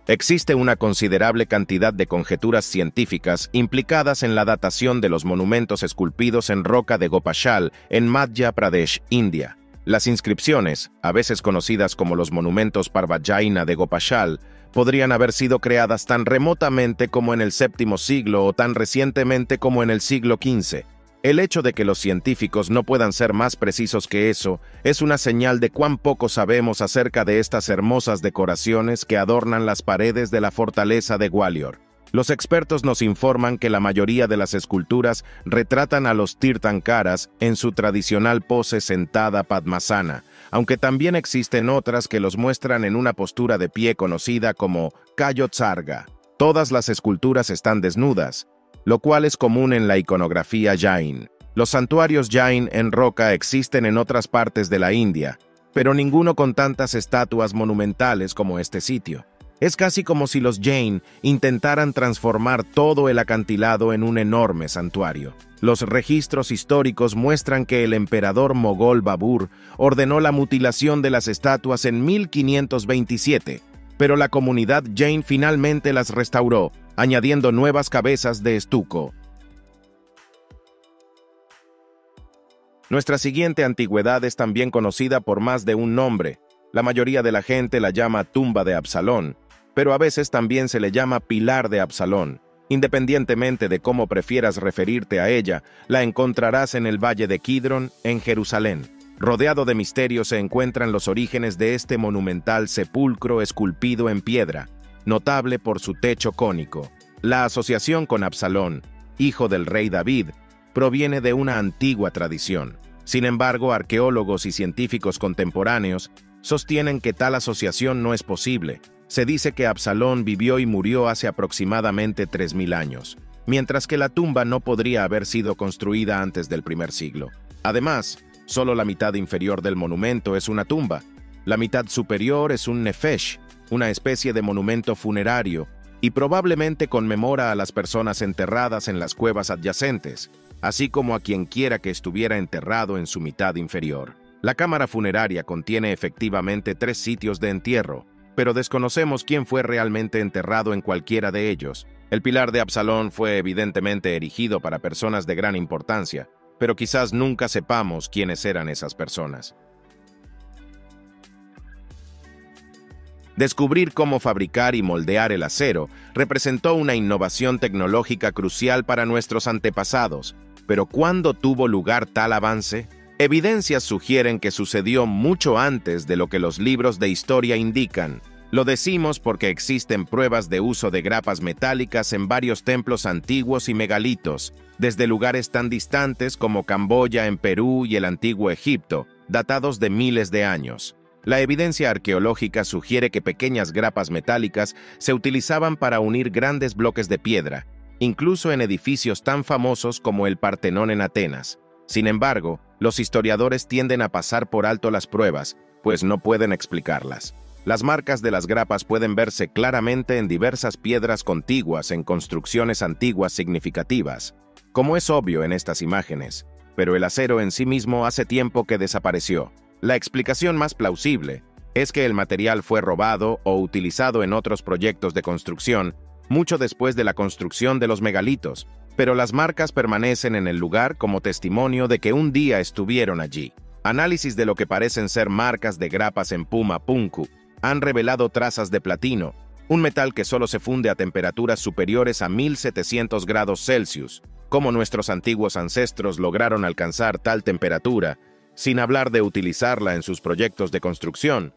Existe una considerable cantidad de conjeturas científicas implicadas en la datación de los monumentos esculpidos en roca de Gopashal, en Madhya Pradesh, India. Las inscripciones, a veces conocidas como los monumentos Parvajaina de Gopashal, podrían haber sido creadas tan remotamente como en el VII siglo o tan recientemente como en el siglo XV. El hecho de que los científicos no puedan ser más precisos que eso es una señal de cuán poco sabemos acerca de estas hermosas decoraciones que adornan las paredes de la fortaleza de Gwalior. Los expertos nos informan que la mayoría de las esculturas retratan a los Tirthankaras en su tradicional pose sentada Padmasana, aunque también existen otras que los muestran en una postura de pie conocida como Kayotsarga. Todas las esculturas están desnudas, lo cual es común en la iconografía Jain. Los santuarios Jain en roca existen en otras partes de la India, pero ninguno con tantas estatuas monumentales como este sitio. Es casi como si los Jain intentaran transformar todo el acantilado en un enorme santuario. Los registros históricos muestran que el emperador mogol Babur ordenó la mutilación de las estatuas en 1527, pero la comunidad Jain finalmente las restauró, añadiendo nuevas cabezas de estuco. Nuestra siguiente antigüedad es también conocida por más de un nombre. La mayoría de la gente la llama tumba de Absalón, pero a veces también se le llama pilar de Absalón. Independientemente de cómo prefieras referirte a ella, la encontrarás en el Valle de Kidron, en Jerusalén. Rodeado de misterio se encuentran los orígenes de este monumental sepulcro esculpido en piedra, notable por su techo cónico. La asociación con Absalón, hijo del rey David, proviene de una antigua tradición. Sin embargo, arqueólogos y científicos contemporáneos sostienen que tal asociación no es posible. Se dice que Absalón vivió y murió hace aproximadamente 3000 años, mientras que la tumba no podría haber sido construida antes del primer siglo. Además, solo la mitad inferior del monumento es una tumba. La mitad superior es un nefesh, una especie de monumento funerario, y probablemente conmemora a las personas enterradas en las cuevas adyacentes, así como a quien quiera que estuviera enterrado en su mitad inferior. La cámara funeraria contiene efectivamente 3 sitios de entierro, pero desconocemos quién fue realmente enterrado en cualquiera de ellos. El pilar de Absalón fue evidentemente erigido para personas de gran importancia, pero quizás nunca sepamos quiénes eran esas personas. Descubrir cómo fabricar y moldear el acero representó una innovación tecnológica crucial para nuestros antepasados, pero ¿cuándo tuvo lugar tal avance? Evidencias sugieren que sucedió mucho antes de lo que los libros de historia indican. Lo decimos porque existen pruebas de uso de grapas metálicas en varios templos antiguos y megalitos, desde lugares tan distantes como Camboya en Perú y el antiguo Egipto, datados de miles de años. La evidencia arqueológica sugiere que pequeñas grapas metálicas se utilizaban para unir grandes bloques de piedra, incluso en edificios tan famosos como el Partenón en Atenas. Sin embargo, los historiadores tienden a pasar por alto las pruebas, pues no pueden explicarlas. Las marcas de las grapas pueden verse claramente en diversas piedras contiguas en construcciones antiguas significativas, como es obvio en estas imágenes, pero el acero en sí mismo hace tiempo que desapareció. La explicación más plausible es que el material fue robado o utilizado en otros proyectos de construcción mucho después de la construcción de los megalitos, pero las marcas permanecen en el lugar como testimonio de que un día estuvieron allí. Análisis de lo que parecen ser marcas de grapas en Puma Punku han revelado trazas de platino, un metal que solo se funde a temperaturas superiores a 1700 grados Celsius. Cómo nuestros antiguos ancestros lograron alcanzar tal temperatura, sin hablar de utilizarla en sus proyectos de construcción.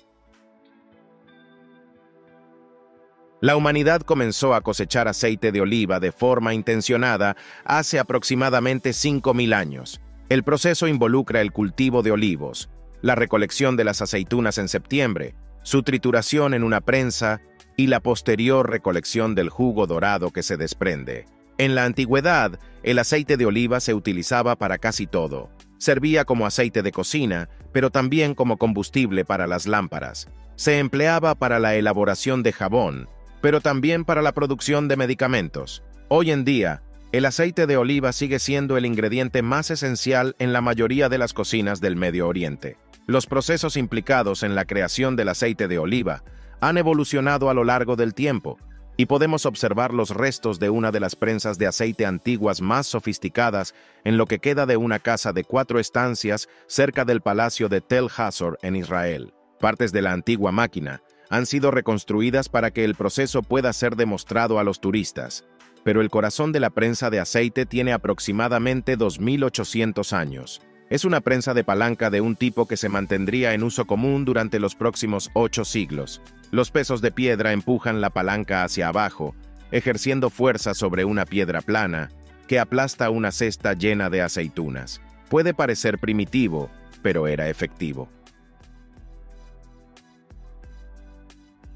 La humanidad comenzó a cosechar aceite de oliva de forma intencionada hace aproximadamente 5000 años. El proceso involucra el cultivo de olivos, la recolección de las aceitunas en septiembre, su trituración en una prensa y la posterior recolección del jugo dorado que se desprende. En la antigüedad, el aceite de oliva se utilizaba para casi todo. Servía como aceite de cocina, pero también como combustible para las lámparas. Se empleaba para la elaboración de jabón, pero también para la producción de medicamentos. Hoy en día, el aceite de oliva sigue siendo el ingrediente más esencial en la mayoría de las cocinas del Medio Oriente. Los procesos implicados en la creación del aceite de oliva han evolucionado a lo largo del tiempo, y podemos observar los restos de una de las prensas de aceite antiguas más sofisticadas en lo que queda de una casa de 4 estancias cerca del palacio de Tel Hazor en Israel. Partes de la antigua máquina han sido reconstruidas para que el proceso pueda ser demostrado a los turistas, pero el corazón de la prensa de aceite tiene aproximadamente 2800 años. Es una prensa de palanca de un tipo que se mantendría en uso común durante los próximos 8 siglos. Los pesos de piedra empujan la palanca hacia abajo, ejerciendo fuerza sobre una piedra plana que aplasta una cesta llena de aceitunas. Puede parecer primitivo, pero era efectivo.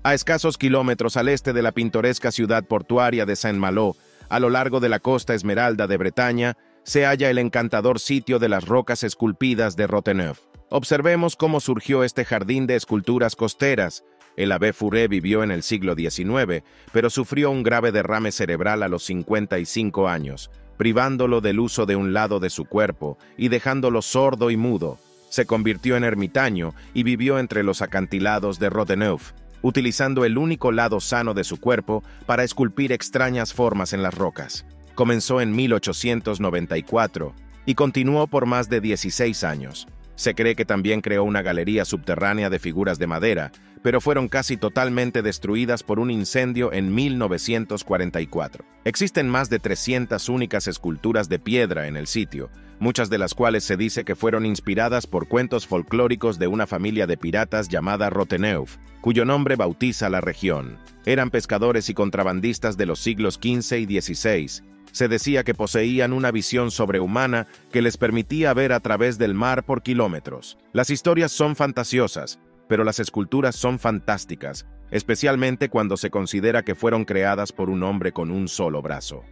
A escasos kilómetros al este de la pintoresca ciudad portuaria de Saint-Malo, a lo largo de la costa esmeralda de Bretaña, se halla el encantador sitio de las rocas esculpidas de Roteneuf. Observemos cómo surgió este jardín de esculturas costeras. El Abbé Furet vivió en el siglo XIX, pero sufrió un grave derrame cerebral a los 55 años, privándolo del uso de un lado de su cuerpo y dejándolo sordo y mudo. Se convirtió en ermitaño y vivió entre los acantilados de Roteneuf, utilizando el único lado sano de su cuerpo para esculpir extrañas formas en las rocas. Comenzó en 1894 y continuó por más de 16 años. Se cree que también creó una galería subterránea de figuras de madera, pero fueron casi totalmente destruidas por un incendio en 1944. Existen más de 300 únicas esculturas de piedra en el sitio, muchas de las cuales se dice que fueron inspiradas por cuentos folclóricos de una familia de piratas llamada Roteneuf, cuyo nombre bautiza la región. Eran pescadores y contrabandistas de los siglos XV y XVI. Se decía que poseían una visión sobrehumana que les permitía ver a través del mar por kilómetros. Las historias son fantasiosas, pero las esculturas son fantásticas, especialmente cuando se considera que fueron creadas por un hombre con un solo brazo.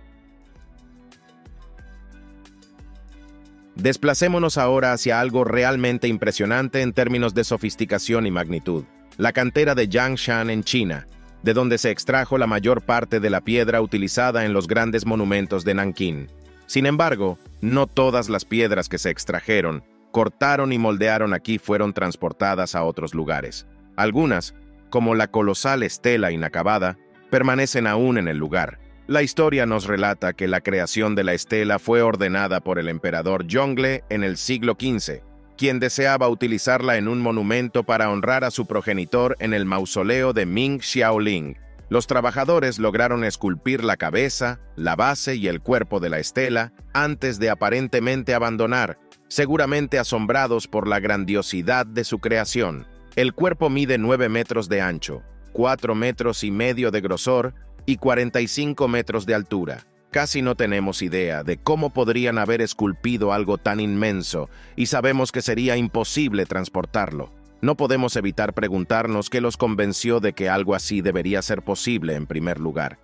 Desplacémonos ahora hacia algo realmente impresionante en términos de sofisticación y magnitud: la cantera de Yangshan en China, de donde se extrajo la mayor parte de la piedra utilizada en los grandes monumentos de Nankín. Sin embargo, no todas las piedras que se extrajeron, cortaron y moldearon aquí fueron transportadas a otros lugares. Algunas, como la colosal estela inacabada, permanecen aún en el lugar. La historia nos relata que la creación de la estela fue ordenada por el emperador Yongle en el siglo XV, quien deseaba utilizarla en un monumento para honrar a su progenitor en el mausoleo de Ming Xiaoling. Los trabajadores lograron esculpir la cabeza, la base y el cuerpo de la estela antes de aparentemente abandonar, seguramente asombrados por la grandiosidad de su creación. El cuerpo mide 9 metros de ancho, 4 metros y medio de grosor y 45 metros de altura. Casi no tenemos idea de cómo podrían haber esculpido algo tan inmenso, y sabemos que sería imposible transportarlo. No podemos evitar preguntarnos qué los convenció de que algo así debería ser posible en primer lugar.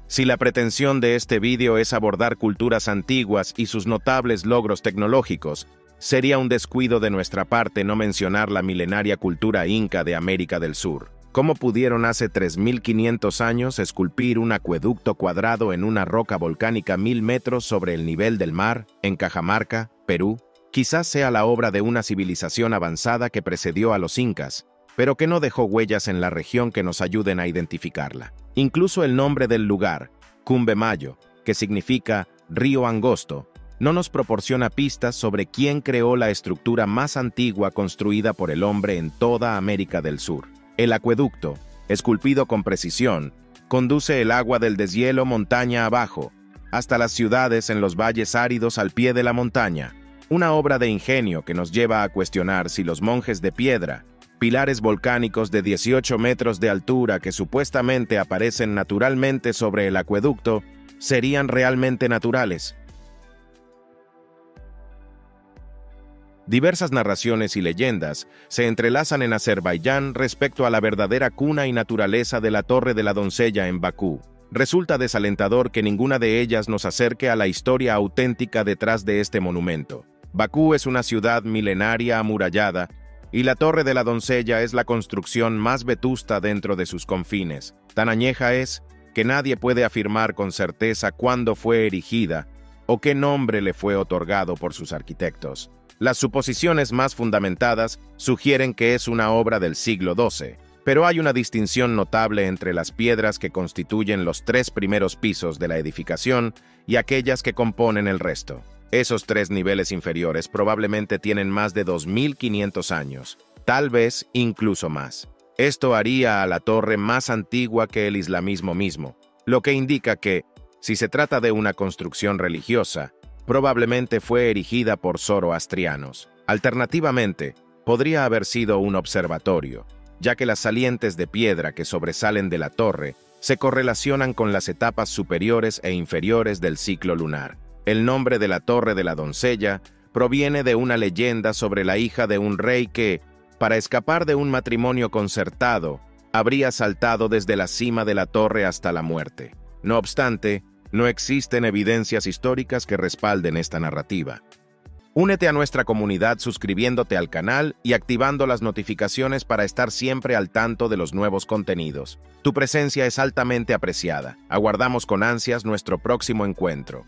Si la pretensión de este vídeo es abordar culturas antiguas y sus notables logros tecnológicos, sería un descuido de nuestra parte no mencionar la milenaria cultura inca de América del Sur. ¿Cómo pudieron hace 3.500 años esculpir un acueducto cuadrado en una roca volcánica 1.000 metros sobre el nivel del mar, en Cajamarca, Perú? Quizás sea la obra de una civilización avanzada que precedió a los incas, pero que no dejó huellas en la región que nos ayuden a identificarla. Incluso el nombre del lugar, Cumbemayo, que significa río angosto, no nos proporciona pistas sobre quién creó la estructura más antigua construida por el hombre en toda América del Sur. El acueducto, esculpido con precisión, conduce el agua del deshielo montaña abajo, hasta las ciudades en los valles áridos al pie de la montaña. Una obra de ingenio que nos lleva a cuestionar si los monjes de piedra, pilares volcánicos de 18 metros de altura que supuestamente aparecen naturalmente sobre el acueducto, serían realmente naturales. Diversas narraciones y leyendas se entrelazan en Azerbaiyán respecto a la verdadera cuna y naturaleza de la Torre de la Doncella en Bakú. Resulta desalentador que ninguna de ellas nos acerque a la historia auténtica detrás de este monumento. Bakú es una ciudad milenaria amurallada, y la Torre de la Doncella es la construcción más vetusta dentro de sus confines. Tan añeja es que nadie puede afirmar con certeza cuándo fue erigida o qué nombre le fue otorgado por sus arquitectos. Las suposiciones más fundamentadas sugieren que es una obra del siglo XII, pero hay una distinción notable entre las piedras que constituyen los 3 primeros pisos de la edificación y aquellas que componen el resto. Esos 3 niveles inferiores probablemente tienen más de 2.500 años, tal vez incluso más. Esto haría a la torre más antigua que el islamismo mismo, lo que indica que, si se trata de una construcción religiosa, probablemente fue erigida por zoroastrianos. Alternativamente, podría haber sido un observatorio, ya que las salientes de piedra que sobresalen de la torre se correlacionan con las etapas superiores e inferiores del ciclo lunar. El nombre de la Torre de la Doncella proviene de una leyenda sobre la hija de un rey que, para escapar de un matrimonio concertado, habría saltado desde la cima de la torre hasta la muerte. No obstante, No existen evidencias históricas que respalden esta narrativa. Únete a nuestra comunidad suscribiéndote al canal y activando las notificaciones para estar siempre al tanto de los nuevos contenidos. Tu presencia es altamente apreciada. Aguardamos con ansias nuestro próximo encuentro.